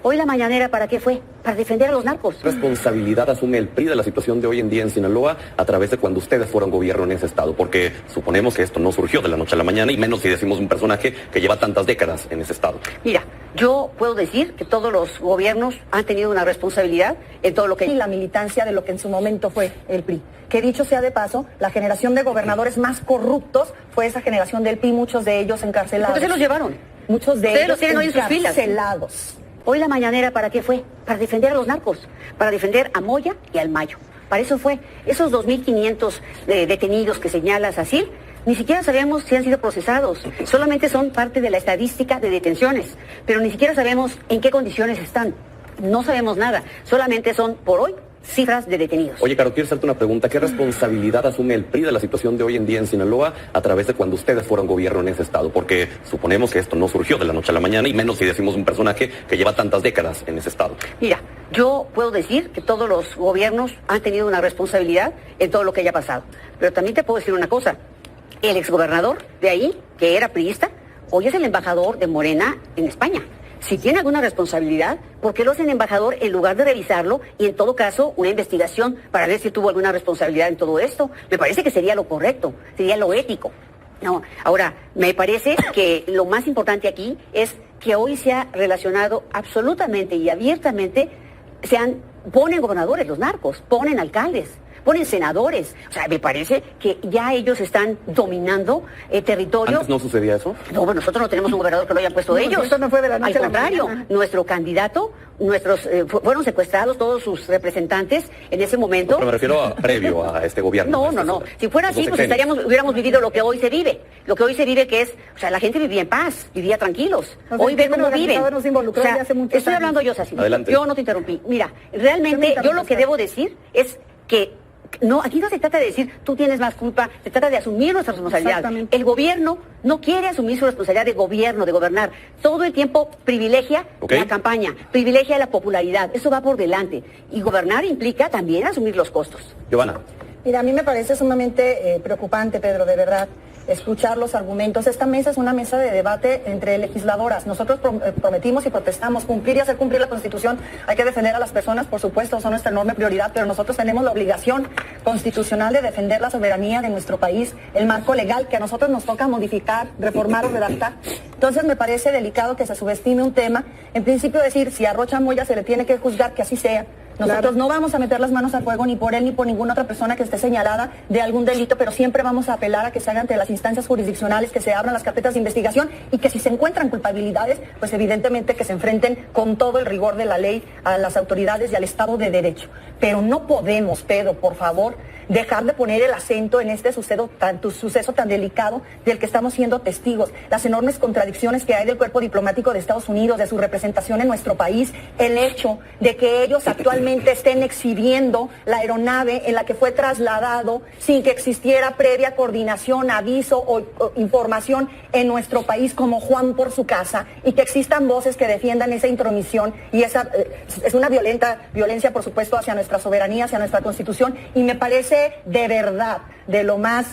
Hoy la mañanera, ¿para qué fue? Para defender a los narcos. ¿Responsabilidad asume el PRI de la situación de hoy en día en Sinaloa a través de cuando ustedes fueron gobierno en ese estado? Porque suponemos que esto no surgió de la noche a la mañana, y menos si decimos un personaje que lleva tantas décadas en ese estado. Mira, yo puedo decir que todos los gobiernos han tenido una responsabilidad en todo lo que... Y la militancia de lo que en su momento fue el PRI. Que dicho sea de paso, la generación de gobernadores más corruptos fue esa generación del PRI, muchos de ellos encarcelados. ¿Por qué se los llevaron? Muchos de Ustedes ellos los tienen hoy en sus filas. encarcelados. Hoy la mañanera, ¿para qué fue? Para defender a los narcos, para defender a Moya y al Mayo. Para eso fue. Esos 2.500 detenidos que señalas así, ni siquiera sabemos si han sido procesados. Solamente son parte de la estadística de detenciones, pero ni siquiera sabemos en qué condiciones están. No sabemos nada. Solamente son, por hoy, cifras de detenidos. Oye, Caro, quiero hacerte una pregunta. ¿Qué responsabilidad asume el PRI de la situación de hoy en día en Sinaloa a través de cuando ustedes fueron gobierno en ese estado? Porque suponemos que esto no surgió de la noche a la mañana, y menos si decimos un personaje que lleva tantas décadas en ese estado. Mira, yo puedo decir que todos los gobiernos han tenido una responsabilidad en todo lo que haya pasado. Pero también te puedo decir una cosa. El exgobernador de ahí, que era priista, hoy es el embajador de Morena en España. Si tiene alguna responsabilidad, ¿por qué lo hacen embajador en lugar de revisarlo y en todo caso una investigación para ver si tuvo alguna responsabilidad en todo esto? Me parece que sería lo correcto, sería lo ético. No, ahora, me parece que lo más importante aquí es que hoy se ha relacionado absolutamente y abiertamente, ponen gobernadores los narcos, ponen alcaldes, ponen senadores. O sea, me parece que ya ellos están dominando territorios. ¿Antes no sucedía eso? No, bueno, nosotros no tenemos un gobernador que lo hayan puesto ellos. Esto no fue de la noche Al a la contrario, mañana. nuestro candidato, fueron secuestrados todos sus representantes en ese momento. Pero me refiero a previo a este gobierno. No. Si fuera así, pues hubiéramos vivido lo que hoy se vive. Lo que hoy se vive, que es, o sea, la gente vivía en paz, vivía tranquilos. O sea, Hoy ve cómo viven. nos involucró desde hace muchos estoy años. hablando yo, Sassy. Adelante. Yo no te interrumpí. Mira, realmente yo lo que debo decir es que no, aquí no se trata de decir tú tienes más culpa, se trata de asumir nuestra responsabilidad. Exactamente. El gobierno no quiere asumir su responsabilidad de gobierno, de gobernar. Todo el tiempo privilegia la campaña, privilegia la popularidad. Eso va por delante. Y gobernar implica también asumir los costos. Giovanna. Mira, a mí me parece sumamente preocupante, Pedro, de verdad, escuchar los argumentos. Esta mesa es una mesa de debate entre legisladoras. Nosotros prometimos y protestamos cumplir y hacer cumplir la Constitución. Hay que defender a las personas, por supuesto, son nuestra enorme prioridad, pero nosotros tenemos la obligación constitucional de defender la soberanía de nuestro país, el marco legal que a nosotros nos toca modificar, reformar o redactar. Entonces me parece delicado que se subestime un tema. En principio decir, si a Rocha Moya se le tiene que juzgar, que así sea. Nosotros no vamos a meter las manos al fuego ni por él ni por ninguna otra persona que esté señalada de algún delito, pero siempre vamos a apelar a que se hagan ante las instancias jurisdiccionales, que se abran las carpetas de investigación y que si se encuentran culpabilidades, pues evidentemente que se enfrenten con todo el rigor de la ley a las autoridades y al Estado de Derecho. Pero no podemos, Pedro, por favor, dejar de poner el acento en este suceso tan delicado del que estamos siendo testigos. Las enormes contradicciones que hay del cuerpo diplomático de Estados Unidos, de su representación en nuestro país, el hecho de que ellos actualmente estén exhibiendo la aeronave en la que fue trasladado sin que existiera previa coordinación, aviso o información en nuestro país como Juan por su casa, y que existan voces que defiendan esa intromisión y esa es una violencia, por supuesto, hacia nuestra soberanía, hacia nuestra Constitución, y me parece de verdad de lo más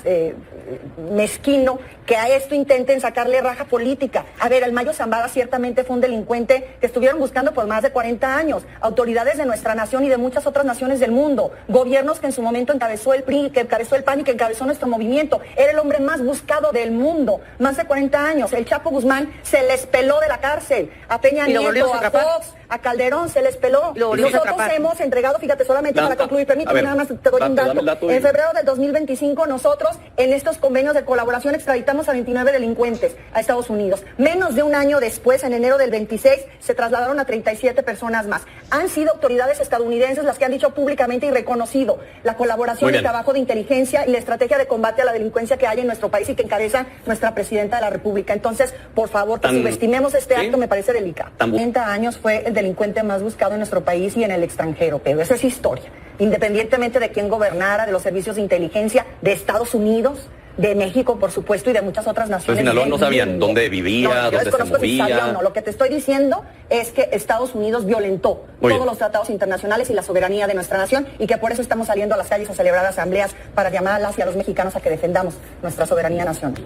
mezquino que a esto intenten sacarle raja política. A ver, el Mayo Zambada ciertamente fue un delincuente que estuvieron buscando por más de 40 años. Autoridades de nuestra nación y de muchas otras naciones del mundo. Gobiernos que en su momento encabezó el PRI, que encabezó el PAN y que encabezó nuestro movimiento. Era el hombre más buscado del mundo. Más de 40 años. El Chapo Guzmán se les peló de la cárcel. A Peña Nieto, a Fox, a Calderón se les peló. Nosotros hemos entregado, fíjate, solamente para concluir, permítame nada más, te doy un dato. En febrero de 2025 nosotros en estos convenios de colaboración extraditamos a 29 delincuentes a Estados Unidos. Menos de un año después, en enero del 26, se trasladaron a 37 personas más. Han sido autoridades estadounidenses las que han dicho públicamente y reconocido la colaboración y el trabajo de inteligencia y la estrategia de combate a la delincuencia que hay en nuestro país y que encabeza nuestra presidenta de la República. Entonces, por favor, que subestimemos este acto, me parece delicado. 30 años fue el delincuente más buscado en nuestro país y en el extranjero, pero esa es historia. Independientemente de quién gobernara, de los servicios de inteligencia de Estados Unidos, de México, por supuesto, y de muchas otras naciones. Pero Sinaloa no sabían dónde vivía, dónde se movía. No, lo que te estoy diciendo es que Estados Unidos violentó todos los tratados internacionales y la soberanía de nuestra nación, y que por eso estamos saliendo a las calles a celebrar asambleas para llamar a las y a los mexicanos a que defendamos nuestra soberanía nacional.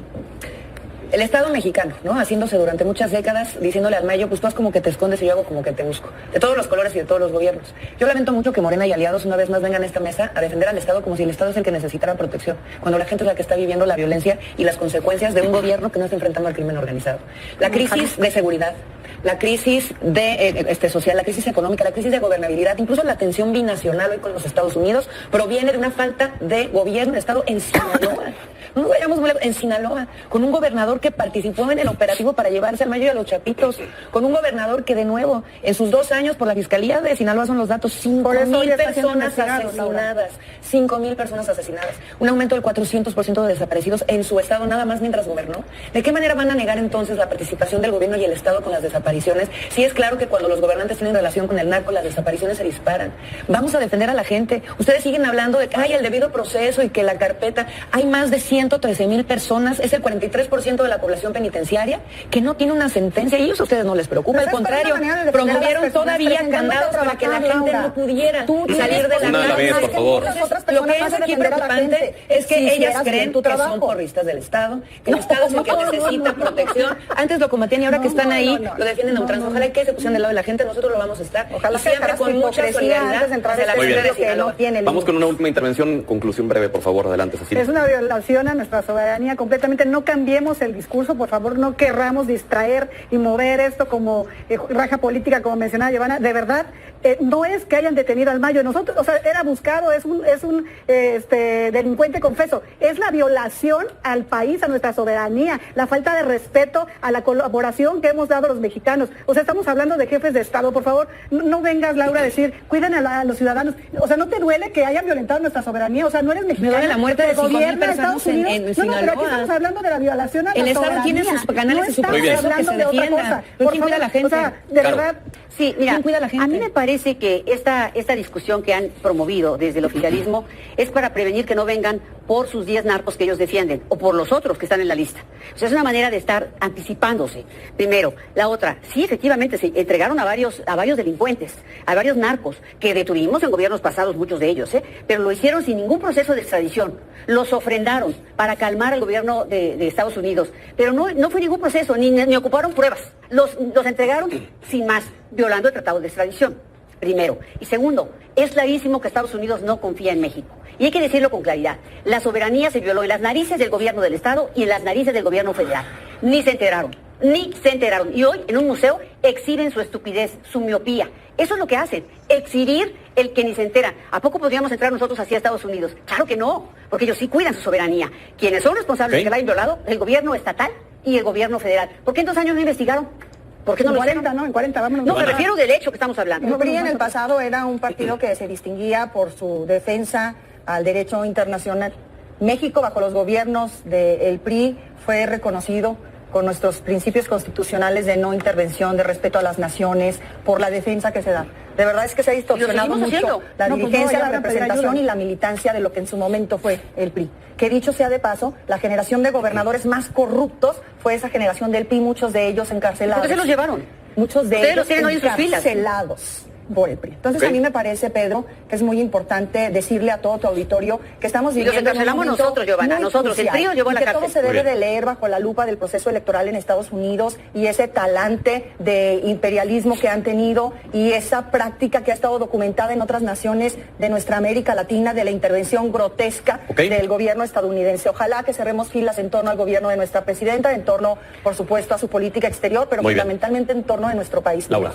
El Estado mexicano, ¿no? Haciéndose durante muchas décadas, diciéndole al Mayo, pues tú haz como que te escondes y yo hago como que te busco. De todos los colores y de todos los gobiernos. Yo lamento mucho que Morena y aliados una vez más vengan a esta mesa a defender al Estado como si el Estado es el que necesitara protección, cuando la gente es la que está viviendo la violencia y las consecuencias de un gobierno que no está enfrentando al crimen organizado. La crisis de seguridad, la crisis de social, la crisis económica, la crisis de gobernabilidad, incluso la tensión binacional hoy con los Estados Unidos, proviene de una falta de gobierno de Estado en Sinaloa. No nos vayamos muy lejos, en Sinaloa, con un gobernador que participó en el operativo para llevarse al Mayo y a los Chapitos, con un gobernador que de nuevo, en sus 2 años por la Fiscalía de Sinaloa son los datos, 5,000 personas asesinadas, 5,000 personas asesinadas, un aumento del 400% de desaparecidos en su estado nada más mientras gobernó. ¿De qué manera van a negar entonces la participación del gobierno y el Estado con las desapariciones? Si es claro que cuando los gobernantes tienen relación con el narco, las desapariciones se disparan. Vamos a defender a la gente. Ustedes siguen hablando de que hay el debido proceso y que la carpeta, hay más de 113,000 personas, es el 43% de la población penitenciaria que no tiene una sentencia y ellos a ustedes no les preocupa, al contrario, promovieron todavía candados para que la gente no pudiera salir de la cárcel. Por favor. Lo que es aquí preocupante es que ellas creen que son porristas del Estado, que el Estado es el que necesita protección. Antes lo combatían y ahora que están ahí lo defienden a ultranza. Ojalá que se pusieran del lado de la gente, nosotros lo vamos a estar. Ojalá siempre con mucha solidaridad hacia la gente de Sinaloa. Vamos con una última intervención, conclusión breve, por favor, adelante, Cecilia. Es una violación a nuestra soberanía completamente. No cambiemos el discurso, por favor, no querramos distraer y mover esto como raja política, como mencionaba Giovanna. De verdad, no es que hayan detenido al Mayo. Nosotros, o sea, era buscado, es un delincuente confeso. Es la violación al país, a nuestra soberanía, la falta de respeto a la colaboración que hemos dado los mexicanos. O sea, estamos hablando de jefes de Estado. Por favor, no vengas, Laura, a decir, cuiden a los ciudadanos. O sea, ¿no te duele que hayan violentado nuestra soberanía? O sea, no eres mexicano. Me duele la muerte de 5,000 personas en Sinaloa. No, pero aquí estamos hablando de la violación a la soberanía. El Estado tiene sus canales y su proceso que se defienda. ¿Pero quién cuida a la gente? O sea, de verdad. Sí, mira, ¿quién cuida a la gente? A mí me parece que esta discusión que han promovido desde el oficialismo es para prevenir que no vengan por sus 10 narcos que ellos defienden o por los otros que están en la lista. O sea, es una manera de estar anticipándose. Primero. La otra, sí, efectivamente, se entregaron a varios delincuentes, a varios narcos, que detuvimos en gobiernos pasados, muchos de ellos, pero lo hicieron sin ningún proceso de extradición. Los ofrendaron para calmar al gobierno de Estados Unidos. Pero no fue ningún proceso, ni ocuparon pruebas. Los entregaron sin más, violando el tratado de extradición. Primero. Y segundo, es clarísimo que Estados Unidos no confía en México. Y hay que decirlo con claridad. La soberanía se violó en las narices del gobierno del Estado y en las narices del gobierno federal. Ni se enteraron. Y hoy, en un museo, exhiben su estupidez, su miopía. Eso es lo que hacen, exhibir el que ni se entera. ¿A poco podríamos entrar nosotros así a Estados Unidos? Claro que no, porque ellos sí cuidan su soberanía. Quienes son responsables de que la hayan violado, el gobierno estatal y el gobierno federal. ¿Por qué en 2 años no investigaron? ¿Por qué no lo hicieron? ¿no? En 40, vámonos. No, me refiero del hecho que estamos hablando. El PRI en el pasado era un partido que se distinguía por su defensa al derecho internacional. México, bajo los gobiernos del PRI, fue reconocido con nuestros principios constitucionales de no intervención, de respeto a las naciones, por la defensa que se da. De verdad es que se ha distorsionado mucho la dirigencia, la representación y la militancia de lo que en su momento fue el PRI. Que dicho sea de paso, la generación de gobernadores más corruptos fue esa generación del PRI, muchos de ellos encarcelados. ¿Por qué se los llevaron? Muchos de ellos encarcelados por el PRI. Entonces a mí me parece, Pedro, que es muy importante decirle a todo tu auditorio que estamos viviendo los encarcelamos un momento nosotros, Giovanna, nosotros, el PRI nos llevó a la cárcel. Todo se debe de leer bajo la lupa del proceso electoral en Estados Unidos y ese talante de imperialismo que han tenido y esa práctica que ha estado documentada en otras naciones de nuestra América Latina de la intervención grotesca del gobierno estadounidense. Ojalá que cerremos filas en torno al gobierno de nuestra presidenta, en torno, por supuesto, a su política exterior, pero fundamentalmente en torno de nuestro país. Laura.